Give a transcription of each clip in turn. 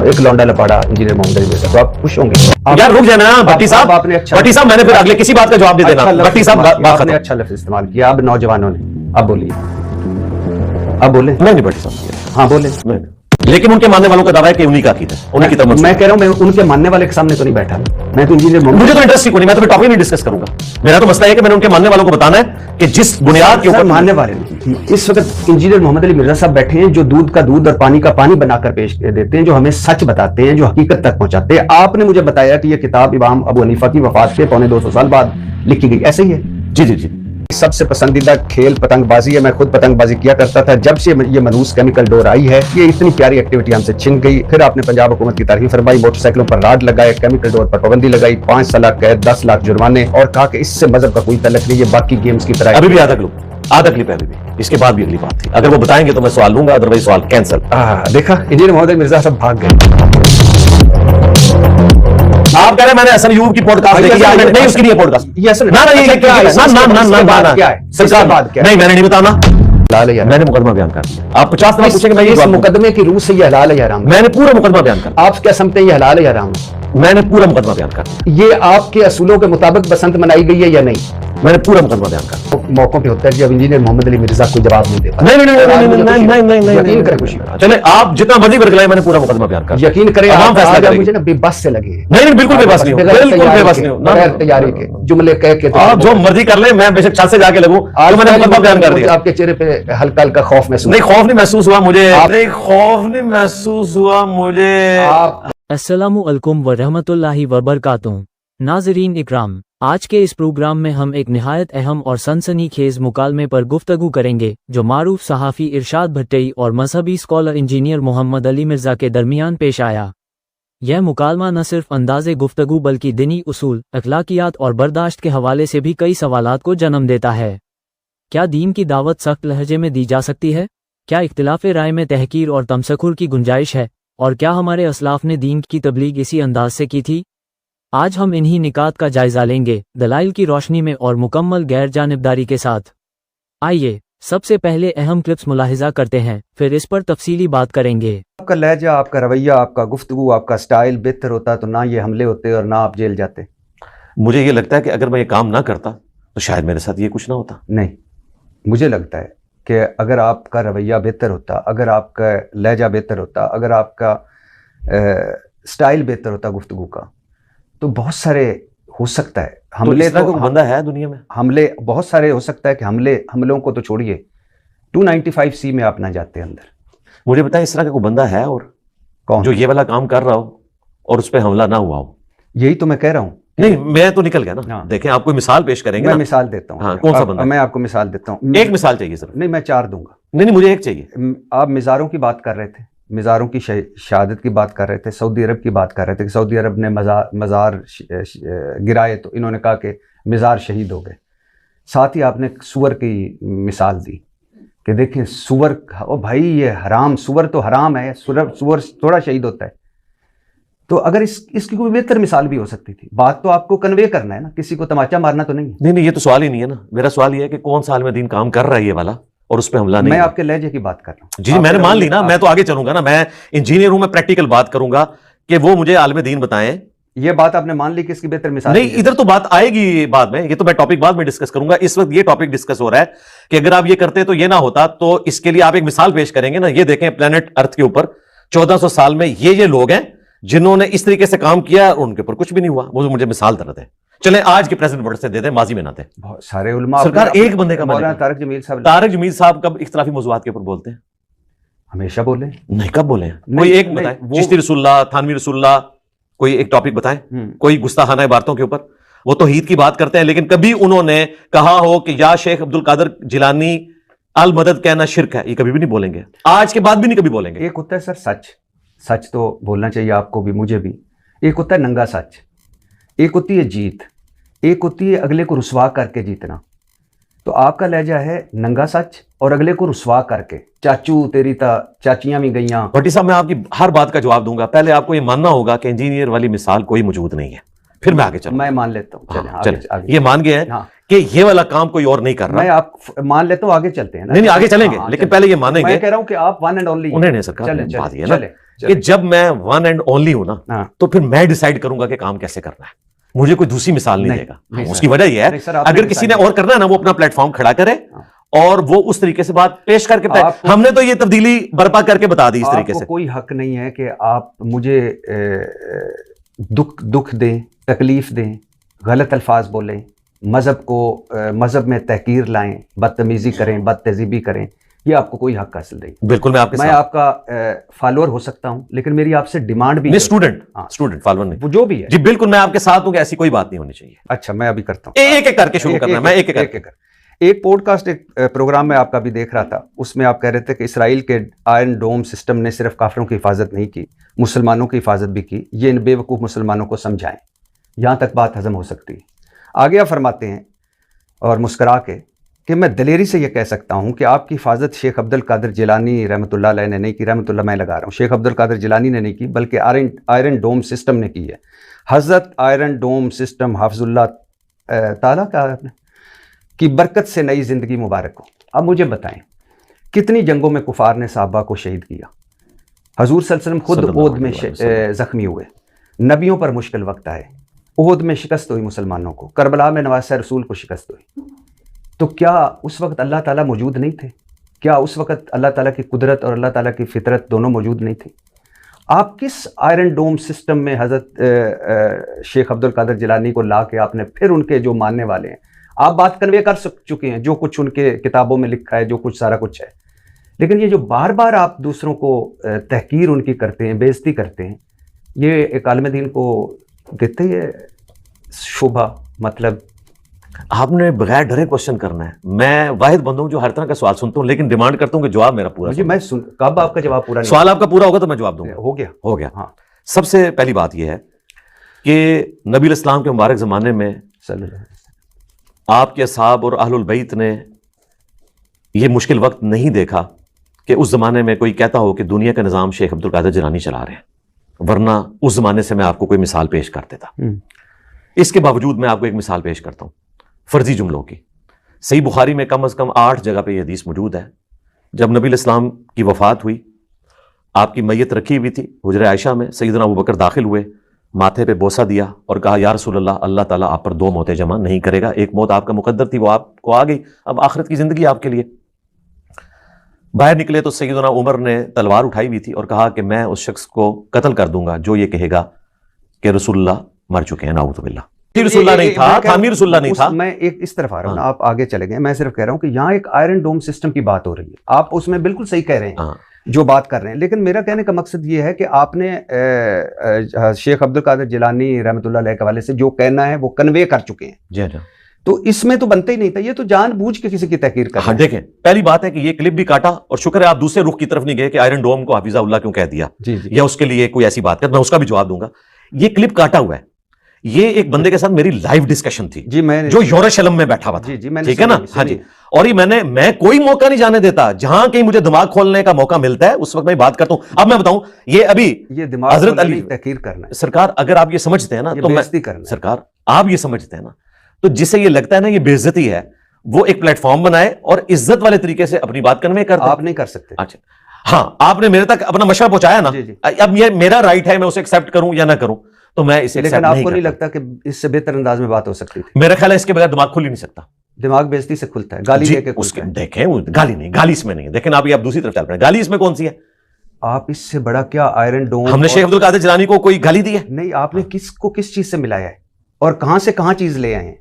ایک لونڈا لپاڑا انجینئر محمد علی مرزا، تو آپ خوش ہوں گے؟ یار رک جانا بھٹی صاحب، آپ نے اچھا بھٹی صاحب میں نے پھر اگلے کسی بات کا جواب نہیں دینا. بھٹی صاحب آپ نے اچھا لفظ استعمال کیا اب نوجوانوں نے. اب بولیے، اب بولیں. نہیں بھٹی صاحب ہاں بولیں. لیکن ان کے ماننے والوں کا دعویٰ ہے کہ انہی کا عقیدہ ہے، انہی کی طرف میں کہہ رہا ہوں میں ان کے ماننے والے کے سامنے تو نہیں بیٹھا، میں تو انجینئر محمد. مجھے تو انٹرسٹ ہی کوئی نہیں، میں تو ٹاپک نہیں ڈسکس کروں گا. میرا تو مسئلہ ہے کہ میں نے ان کے ماننے والوں کو بتانا ہے کہ جس بنیاد کے اوپر ماننے والے نہیں. اس وقت انجینئر محمد علی مرزا صاحب بیٹھے ہیں جو دودھ کا دودھ اور پانی کا پانی بنا کر پیش دیتے ہیں، جو ہمیں سچ بتاتے ہیں، جو حقیقت تک پہنچاتے ہیں. آپ نے مجھے بتایا کہ یہ کتاب امام ابو حنیفہ کی وفات سے 250 سال بعد لکھی گئی، ایسے ہی ہے؟ جی جی جی. سب سے پسندیدہ کھیل پتنگ بازی ہے. میں خود پتنگ بازی کیا کرتا تھا. جب سے یہ منحوس کیمیکل ڈور آئی ہے، یہ اتنی پیاری ایکٹیویٹی ہم سے چھن گئی. پھر آپ نے پنجاب حکومت کی تعریف فرمائی، موٹر سائیکلوں پر راڈ لگائے، کیمیکل ڈور پر پابندی لگائی، 5 سال قید، 10 لاکھ جرمانے، اور کہا کہ اس سے مذہب کا کوئی تعلق نہیں، یہ باقی گیمز کی طرح. ابھی بھی آدھا کلپ ہے ابھی بھی، اس کے بعد بھی اگلی بات تھی. اگر وہ بتائیں گے تو میں سوال لوں گا، ادروائز سوال کینسل. دیکھا انجینئر محمد علی مرزا صاحب بھاگ گئے. آپ کہہ رہے ہیں میں نے حسن ایوب کی پوڈ کاسٹ دیکھی، نہیں اس کی نہیں پوڈ کاسٹ. نہیں میں نے نہیں بتانا، میں نے مقدمہ بیان کر دیا. آپ 50 دفعہ پوچھیں گے میں اس مقدمے کی روح سے یہ حلال ہے یا حرام؟ میں نے پورا مقدمہ بیان کر دیا. آپ کیا سمجھتے ہیں یہ حلال ہے یا حرام؟ میں نے پورا مقدمہ بیان کر دیا. یہ آپ کے اصولوں کے مطابق بسنت منائی گئی ہے یا نہیں؟ میں نے پورا مقدمہ بیان کر دیا. موقع پہ ہوتا ہے جب انجینئر محمد علی مرزا کوئی جواب نہیں دیتا. نہیں یقین کریں خوشی، چلے آپ جتنا مرضی برگلائیں، میں نے پورا مقدمہ بیان کر دیا. یقین کریں عوام فیصلہ کرے گی. مجھے نا بے بس سے لگے. نہیں بالکل بے بس نہیں ہوں، بالکل بے بس نہیں ہوں. بغیر تیاری کے جملے کہہ کے آپ جو مرضی کر لیں، میں بے شک چھت سے جا کے لگوں. آج میں نے مقدمہ بیان کر دیا. آپ کے چہرے پہ ہلکا ہلکا خوف محسوس؟ نہیں خوف نہیں محسوس ہوا مجھے، نہیں خوف نہیں محسوس ہوا مجھے. السلام علیکم ورحمۃ اللہ وبرکاتہ. ناظرین اکرام، آج کے اس پروگرام میں ہم ایک نہایت اہم اور سنسنی خیز مکالمے پر گفتگو کریں گے جو معروف صحافی ارشاد بھٹی اور مذہبی اسکالر انجینئر محمد علی مرزا کے درمیان پیش آیا. یہ مکالمہ نہ صرف انداز گفتگو بلکہ دینی اصول، اخلاقیات اور برداشت کے حوالے سے بھی کئی سوالات کو جنم دیتا ہے. کیا دین کی دعوت سخت لہجے میں دی جا سکتی ہے؟ کیا اختلاف رائے میں تحقیر اور تمسخر کی گنجائش ہے؟ اور کیا ہمارے اسلاف نے دین کی تبلیغ اسی انداز سے کی تھی؟ آج ہم انہی نکات کا جائزہ لیں گے، دلائل کی روشنی میں اور مکمل غیر جانبداری کے ساتھ. آئیے سب سے پہلے اہم کلپس ملاحظہ کرتے ہیں، پھر اس پر تفصیلی بات کریں گے. آپ کا لہجہ، آپ کا رویہ، آپ کا گفتگو، آپ کا سٹائل بہتر ہوتا تو نہ یہ حملے ہوتے اور نہ آپ جیل جاتے. مجھے یہ لگتا ہے کہ اگر میں یہ کام نہ کرتا تو شاید میرے ساتھ یہ کچھ نہ ہوتا. نہیں، مجھے لگتا ہے کہ اگر آپ کا رویہ بہتر ہوتا، اگر آپ کا لہجہ بہتر ہوتا، اگر آپ کا سٹائل بہتر ہوتا گفتگو کا، تو بہت سارے ہو سکتا ہے حملے. تو بندہ ہے دنیا میں، حملے بہت سارے ہو سکتا ہے کہ حملوں کو تو چھوڑیے، 295C میں آپ نہ جاتے اندر. مجھے بتائیں اس طرح کا کوئی بندہ ہے اور کون جو یہ والا کام کر رہا ہو اور اس پہ حملہ نہ ہوا ہو؟ یہی تو میں کہہ رہا ہوں. نہیں میں تو نکل گیا نا. دیکھیں آپ کوئی مثال پیش کریں گے. میں مثال دیتا ہوں. ہاں کون سا بندہ؟ میں آپ کو مثال دیتا ہوں. ایک مثال چاہیے سر. نہیں میں 4 دوں گا. نہیں مجھے ایک چاہیے. آپ مزاروں کی بات کر رہے تھے، مزاروں کی شہادت کی بات کر رہے تھے، سعودی عرب کی بات کر رہے تھے کہ سعودی عرب نے مزار گرائے تو انہوں نے کہا کہ مزار شہید ہو گئے. ساتھ ہی آپ نے سور کی مثال دی کہ دیکھیں سور، او بھائی یہ حرام، سور تو حرام ہے، سور تھوڑا شہید ہوتا ہے. تو اگر اس کی کوئی بہتر مثال بھی ہو سکتی تھی. بات تو آپ کو کنوے کرنا ہے نا، کسی کو تماچا مارنا تو نہیں ہے. نہیں یہ تو سوال ہی نہیں ہے نا. میرا سوال یہ ہے کہ کون سا عالم دین کام کر رہا ہے یہ والا اور اس پہ حملہ نہیں. میں آپ کے لہجے کی بات کر رہا ہوں. جی میں نے مان لی نا، میں تو آگے چلوں گا نا. میں انجینئر ہوں، میں پریکٹیکل بات کروں گا کہ وہ مجھے عالم دین بتائیں. یہ بات آپ نے مان لی کہ اس کی بہتر مثال نہیں، ادھر تو بات آئے گی بعد میں، یہ تو میں ٹاپک بعد میں ڈسکس کروں گا. اس وقت یہ ٹاپک ڈسکس ہو رہا ہے کہ اگر آپ یہ کرتے تو یہ نہ ہوتا. تو اس کے لیے آپ ایک مثال پیش کریں گے نا. یہ دیکھیں پلانٹ ارتھ کے اوپر 1400 سال میں یہ لوگ ہیں جنہوں نے اس طریقے سے کام کیا اور ان کے اوپر کچھ بھی نہیں ہوا. وہ مجھے مثال درد ہے. چلیں آج کے پریزنٹ ورڈ سے دے دیں، ماضی میں نہ دیں. بہت سارے علماء سرکار ایک بندے کا مولانا طارق جمیل صاحب کب اختلافی موضوعات کے اوپر بولتے ہیں؟ ہمیشہ بولے. نہیں کب بولے ہیں؟ کوئی ایک بتائیں. چشتی رسول اللہ، تھانوی رسول اللہ، کوئی ایک ٹاپک بتائیں. کوئی گستاخانہ عبارتوں کے اوپر. وہ توحید کی بات کرتے ہیں لیکن کبھی انہوں نے کہا ہو کہ یا شیخ عبد القادر جیلانی المدد کہنا شرک ہے، یہ کبھی بھی نہیں بولیں گے. آج کے بعد بھی نہیں کبھی بولیں گے. ایک ہوتا ہے سر سچ تو بولنا چاہیے آپ کو بھی، مجھے بھی. ایک ہوتا ہے ننگا سچ، ایک ہوتی ہے جیت، ایک ہوتی ہے اگلے کو رسوا کر کے جیتنا. تو آپ کا لہجہ ہے ننگا سچ اور اگلے کو رسوا کر کے. چاچو تیری تا چاچیاں بھی گئیاں. بھٹی صاحب میں آپ کی ہر بات کا جواب دوں گا. پہلے آپ کو یہ ماننا ہوگا کہ انجینئر والی مثال کوئی موجود نہیں ہے، پھر میں آگے چلوں. میں مان لیتا ہوں. چلیں یہ مان گئے ہیں کہ یہ والا کام کوئی اور نہیں کر رہا. میں آپ مان لیتا ہوں، آگے چلتے ہیں. نہیں آگے چلیں گے لیکن پہلے یہ مانیں گے. میں کہہ رہا ہوں کہ آپ ون اینڈ اونلی. انہیں نہیں سرکار کہ جب میں ون اینڈ اونلی ہوں نا ہاں تو پھر میں ڈیسائیڈ کروں گا کہ کام کیسے کرنا ہے, مجھے کوئی دوسری مثال نہیں دے گا. نہیں اس کی وجہ یہ نہیں ہے سر، آپ نے اگر کسی نے اور کرنا ہے نا وہ اپنا پلیٹ فارم کھڑا کرے اور وہ اس طریقے سے بات پیش کر کے ہم نے تو یہ تبدیلی برپا کر کے بتا دی اس طریقے سے. کوئی حق نہیں ہے کہ آپ مجھے دکھ دیں, تکلیف دیں, غلط الفاظ بولیں, مذہب میں تحقیر لائیں, بدتمیزی کریں, بد تہذیبی کریں, یہ آپ کو کوئی حق حاصل نہیں. بالکل میں آپ کا فالوور ہو سکتا ہوں لیکن میری آپ سے ڈیمانڈ بھی اسٹوڈنٹ فالوور نہیں, وہ جو بھی ہے جی بالکل میں آپ کے ساتھ ہوں کہ ایسی کوئی بات نہیں ہونی چاہیے. اچھا میں ابھی کرتا ہوں, ایک ایک کر کے شروع کرنا ہے. میں ایک پوڈ کاسٹ ایک پروگرام میں آپ کا بھی دیکھ رہا تھا, اس میں آپ کہہ رہے تھے کہ اسرائیل کے آئرن ڈوم سسٹم نے صرف کافروں کی حفاظت نہیں کی, مسلمانوں کی حفاظت بھی کی. یہ ان بے وقوف مسلمانوں کو سمجھائیں, یہاں تک بات ہضم ہو سکتی ہے. آگے آپ فرماتے ہیں اور مسکرا کے کہ میں دلیری سے یہ کہہ سکتا ہوں کہ آپ کی حفاظت شیخ عبد القادر جیلانی رحمۃ اللہ علیہ نے نہیں کی. رحمۃ اللہ میں لگا رہا ہوں, شیخ عبد القادر جیلانی نے نہیں کی بلکہ آئرن ڈوم سسٹم نے کی ہے. حضرت آئرن ڈوم سسٹم حافظ اللہ تعالیٰ کا کی برکت سے نئی زندگی مبارک ہو. اب مجھے بتائیں کتنی جنگوں میں کفار نے صحابہ کو شہید کیا, حضور صلی اللہ علیہ وسلم خود احد میں زخمی ہوئے, نبیوں پر مشکل وقت آئے, احد میں شکست ہوئی مسلمانوں کو, کربلا میں نواسہ رسول کو شکست ہوئی. تو کیا اس وقت اللہ تعالیٰ موجود نہیں تھے؟ کیا اس وقت اللہ تعالیٰ کی قدرت اور اللہ تعالیٰ کی فطرت دونوں موجود نہیں تھی؟ آپ کس آئرن ڈوم سسٹم میں حضرت شیخ عبد القادر جیلانی کو لا کے آپ نے پھر ان کے جو ماننے والے ہیں, آپ بات کنوے کر چکے ہیں جو کچھ ان کے کتابوں میں لکھا ہے, جو کچھ سارا کچھ ہے, لیکن یہ جو بار بار آپ دوسروں کو تحقیر ان کی کرتے ہیں, بےعزتی کرتے ہیں, یہ ایک عالم دین کو دیتے ہیں شبہ. مطلب آپ نے بغیر ڈرے کوشچن کرنا ہے. میں واحد بندہ ہوں جو ہر طرح کا سوال سنتا ہوں لیکن ڈیمانڈ کرتا ہوں کہ جواب میرا پورا. جی میں کب آپ کا جواب پورا نہیں, سوال آپ کا پورا ہوگا تو میں جواب دوں گا. ہو گیا. ہاں سب سے پہلی بات یہ ہے کہ نبی علیہ السلام کے مبارک زمانے میں صلی اللہ علیہ وسلم آپ کے اصحاب اور اہل البیت نے یہ مشکل وقت نہیں دیکھا کہ اس زمانے میں کوئی کہتا ہو کہ دنیا کا نظام شیخ عبد القادر جیلانی چلا رہے ہیں, ورنہ اس زمانے سے میں آپ کو کوئی مثال پیش کر دیتا. اس کے باوجود میں آپ کو ایک مثال پیش کرتا ہوں فرضی جملوں کی. صحیح بخاری میں کم از کم 8 جگہ پہ یہ حدیث موجود ہے. جب نبی علیہ السلام کی وفات ہوئی, آپ کی میت رکھی ہوئی تھی حجرہ عائشہ میں, سیدنا ابوبکر داخل ہوئے, ماتھے پہ بوسہ دیا اور کہا یا رسول اللہ, اللہ تعالیٰ آپ پر 2 موتیں جمع نہیں کرے گا, ایک موت آپ کا مقدر تھی وہ آپ کو آ گئی, اب آخرت کی زندگی آپ کے لیے. باہر نکلے تو سیدنا عمر نے تلوار اٹھائی ہوئی تھی اور کہا کہ میں اس شخص کو قتل کر دوں گا جو یہ کہے گا کہ رسول اللہ مر چکے ہیں, نعوذ باللہ. رسول اللہ نہیں تھا, خامی رسول اللہ نہیں تھا. میں ایک اس طرف آ رہا ہوں, آپ آگے چلے گئے. میں صرف کہہ رہا ہوں کہ یہاں ایک آئرن ڈوم سسٹم کی بات ہو رہی ہے, آپ اس میں بالکل صحیح کہہ رہے ہیں جو بات کر رہے ہیں, لیکن میرا کہنے کا مقصد یہ ہے کہ آپ نے شیخ عبد القادر جیلانی رحمۃ اللہ علیہ کے حوالے سے جو کہنا ہے وہ کنوے کر چکے ہیں. جی تو اس میں تو بنتا ہی نہیں تھا, یہ تو جان بوجھ کے کسی کی تحقیر کر. ہاں دیکھیں, پہلی بات ہے کہ یہ کلپ بھی کاٹا اور شکر ہے آپ دوسرے رخ کی طرف نہیں گئے کہ آئرن ڈوم کو حفیظہ اللہ کیوں کہہ دیا یا اس کے لیے کوئی ایسی بات کر. میں اس کا بھی جواب دوں گا. یہ کلپ کاٹا ہوا ہے, یہ ایک بندے کے ساتھ میری لائیو ڈسکشن تھی جی, میں جو یورشلم میں بیٹھا ہوا تھا. ٹھیک ہے نا, ہاں جی. اور یہ میں کوئی موقع نہیں جانے دیتا, جہاں کہیں مجھے دماغ کھولنے کا موقع ملتا ہے اس وقت میں بات کرتا ہوں. اب میں بتاؤں یہ ابھی یہ دماغ حضرت علی تحقیر کرنا ہے سرکار, اگر آپ یہ سمجھتے ہیں نا تو سرکار آپ یہ سمجھتے ہیں نا تو جسے یہ لگتا ہے نا یہ بے عزتی ہے, وہ ایک پلیٹ فارم بنائے اور عزت والے طریقے سے اپنی بات کنوے کرتے. آپ نہیں کر سکتے. اچھا ہاں, آپ نے میرے تک اپنا مشورہ پہنچایا نا, اب یہ میرا رائٹ ہے, میں اسے ایکسیپٹ کروں یا نہ کروں, تو میں اسے لیکن آپ کو نہیں لگتا کہ اس سے بہتر انداز میں بات ہو سکتی تھی؟ میرا خیال ہے اس کے بغیر دماغ کھل ہی نہیں سکتا. دماغ بے عزتی سے کھلتا ہے, گالی دے کے کھلتا ہے. دیکھیں گالی نہیں, گالی اس میں نہیں ہے. دیکھیں آپ دوسری طرف چل پڑے, گالی اس میں کون سی ہے؟ آپ اس سے بڑا کیا آئرن ڈوم, ہم نے شیخ عبد القادر جیلانی کو کوئی گالی دی ہے؟ نہیں. آپ نے کس کو کس چیز سے ملایا ہے اور کہاں سے کہاں چیز لے آئے ہیں؟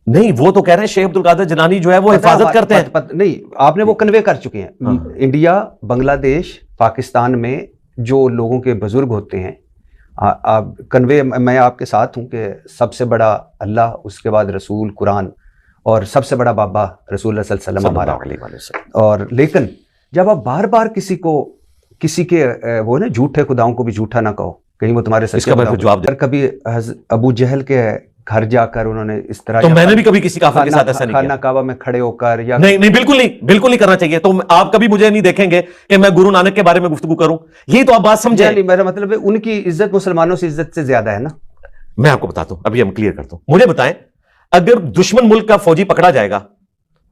نہیں, وہ تو کہہ رہے ہیں شیخ عبد القادر جیلانی جو ہے وہ حفاظت کرتے ہیں. نہیں, آپ نے وہ کنوے کر چکے ہیں. انڈیا, بنگلہ دیش, پاکستان میں جو لوگوں کے بزرگ ہوتے ہیں, کنوے میں آپ کے ساتھ ہوں کہ سب سے بڑا اللہ, اس کے بعد رسول, قرآن, اور سب سے بڑا بابا رسول اللہ صلی اللہ علیہ وسلم. اور لیکن جب آپ بار بار کسی کے وہ نا جھوٹے خداؤں کو بھی جھوٹا نہ کہو, کہیں وہ تمہارے سچے جواب دے. کبھی ابو جہل کے گھر جا کر انہوں نے اس طرح, تو میں نے بھی کبھی کسی کافر کے ساتھ ایسا نہیں کیا. خانہ کعبہ میں کھڑے ہو کر یا نہیں, بالکل نہیں کرنا چاہیے. تو آپ کبھی مجھے نہیں دیکھیں گے کہ میں گرو نانک کے بارے میں گفتگو کروں, یہی تو آپ بات سمجھیں. میرا مطلب ہے ان کی عزت مسلمانوں سے عزت سے زیادہ ہے نا. میں آپ کو بتاتا ہوں, ابھی ہم کلیئر کرتا ہوں. مجھے بتائیں, اگر دشمن ملک کا فوجی پکڑا جائے گا,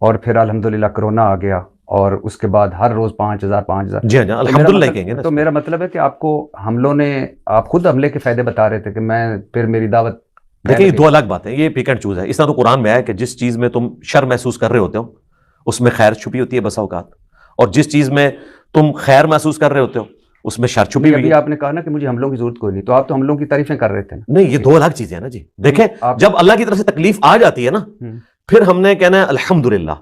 اور پھر الحمدللہ کرونا آ گیا اور اس کے بعد ہر روز 5,000 جی ہاں الحمدللہ کہیں گے نا. تو میرا مطلب ہے کہ آپ کو حملوں نے، آپ خود حملے کے فائدے بتا رہے تھے کہ میں پھر میری دعوت. دیکھیں یہ دو الگ باتیں، یہ پک اینڈ چوز ہے. اس طرح تو قرآن میں ہے کہ جس چیز میں تم شر محسوس کر رہے ہوتے ہو اس میں خیر چھپی ہوتی ہے بسا اوقات، اور جس چیز میں تم خیر محسوس کر رہے ہوتے ہو اس میں شر چھپی ہوئی ابھی ہے. آپ نے کہا نا کہ مجھے حملوں کی ضرورت کوئی نہیں، تو آپ تو حملوں کی تعریفیں کر رہے تھے نا. نہیں، یہ دو الگ چیزیں ہیں نا جی. دیکھیں جب اللہ کی طرف سے تکلیف آ جاتی ہے نا پھر ہم نے کہنا ہے الحمدللہ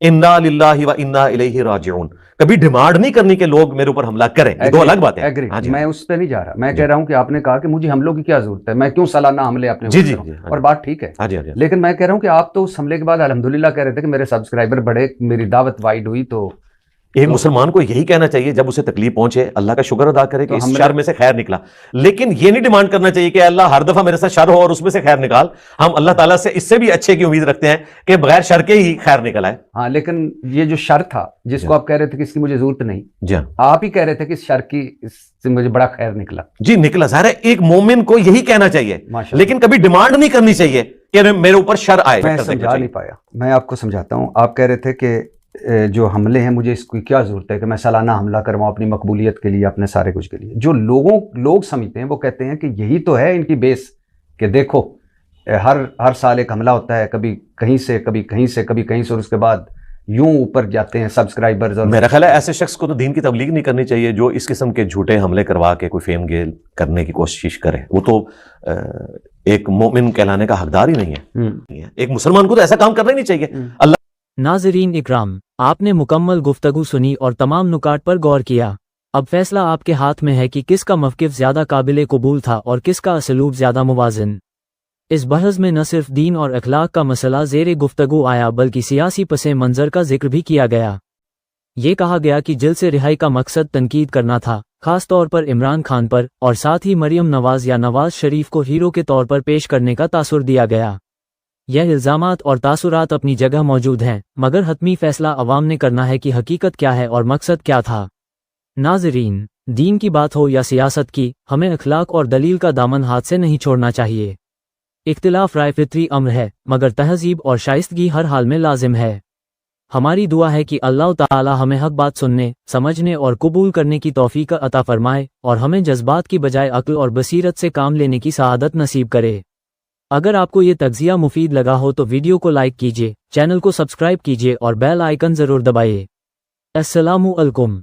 انا للہ و انا الیہ راجعون. کبھی ڈیمانڈ نہیں کرنی کہ لوگ میرے اوپر حملہ کریں، یہ دو الگ باتیں ہیں. میں اس پہ نہیں جا رہا، میں کہہ رہا ہوں کہ آپ نے کہا کہ مجھے حملوں کی کیا ضرورت ہے، میں کیوں سالانہ حملے اپنے جی اور بات ٹھیک ہے. لیکن میں کہہ رہا ہوں کہ آپ تو اس حملے کے بعد الحمدللہ کہہ رہے تھے کہ میرے سبسکرائبر بڑھے، میری دعوت وائڈ ہوئی. تو ایک مسلمان کو یہی کہنا چاہیے جب اسے تکلیف پہنچے اللہ کا شکر ادا کرے کہ اس شر میں سے خیر نکلا، لیکن یہ نہیں ڈیمانڈ کرنا چاہیے کہ اللہ ہر دفعہ میرے ساتھ شر ہو اور اس میں سے خیر نکال. ہم اللہ تعالیٰ سے اس سے بھی اچھے کی امید رکھتے ہیں کہ بغیر شر کے ہی خیر نکل آئے. ہاں لیکن یہ جو شر تھا جس کو آپ کہہ رہے تھے کہ اس کی مجھے ضرورت نہیں، جی ہاں آپ ہی کہہ رہے تھے کہ اس شر کی اس سے مجھے بڑا خیر نکلا. جی نکلا. ظاہر ہے ایک مومن کو یہی کہنا چاہیے لیکن کبھی ڈیمانڈ نہیں کرنی چاہیے کہ میرے اوپر شر آئے. میں سمجھا نہیں پایا، میں آپ کو سمجھاتا ہوں. آپ کہہ رہے تھے کہ جو حملے ہیں مجھے اس کی کیا ضرورت ہے کہ میں سالانہ حملہ کرواؤں اپنی مقبولیت کے لیے، اپنے سارے کچھ کے لیے. جو لوگ سمجھتے ہیں وہ کہتے ہیں کہ یہی تو ہے ان کی بیس، کہ دیکھو ہر سال ایک حملہ ہوتا ہے، کبھی کہیں سے کبھی کہیں سے کبھی کہیں سے، اور اس کے بعد یوں اوپر جاتے ہیں سبسکرائبرز. اور میرا خیال ہے ایسے شخص کو تو دین کی تبلیغ نہیں کرنی چاہیے جو اس قسم کے جھوٹے حملے کروا کے کوئی فیم گیل کرنے کی کوشش کرے. وہ تو ایک مومن کہلانے کا حقدار ہی نہیں ہے. ایک مسلمان کو تو ایسا کام کرنا ہی نہیں چاہیے. اللہ ناظرین اکرام، آپ نے مکمل گفتگو سنی اور تمام نکات پر غور کیا. اب فیصلہ آپ کے ہاتھ میں ہے کہ کس کا موقف زیادہ قابل قبول تھا اور کس کا اسلوب زیادہ موازن. اس بحث میں نہ صرف دین اور اخلاق کا مسئلہ زیر گفتگو آیا بلکہ سیاسی پس منظر کا ذکر بھی کیا گیا. یہ کہا گیا کہ جیل سے رہائی کا مقصد تنقید کرنا تھا، خاص طور پر عمران خان پر، اور ساتھ ہی مریم نواز یا نواز شریف کو ہیرو کے طور پر پیش کرنے کا تاثر دیا گیا. یہ الزامات اور تاثرات اپنی جگہ موجود ہیں، مگر حتمی فیصلہ عوام نے کرنا ہے کہ حقیقت کیا ہے اور مقصد کیا تھا. ناظرین، دین کی بات ہو یا سیاست کی، ہمیں اخلاق اور دلیل کا دامن ہاتھ سے نہیں چھوڑنا چاہیے. اختلاف رائے فطری امر ہے، مگر تہذیب اور شائستگی ہر حال میں لازم ہے. ہماری دعا ہے کہ اللہ تعالی ہمیں حق بات سننے، سمجھنے اور قبول کرنے کی توفیق عطا فرمائے اور ہمیں جذبات کی بجائے عقل اور بصیرت سے کام لینے کی سعادت نصیب کرے. اگر آپ کو یہ تجزیہ مفید لگا ہو تو ویڈیو کو لائک کیجیے، چینل کو سبسکرائب کیجیے اور بیل آئیکن ضرور دبائیے. السلام علیکم.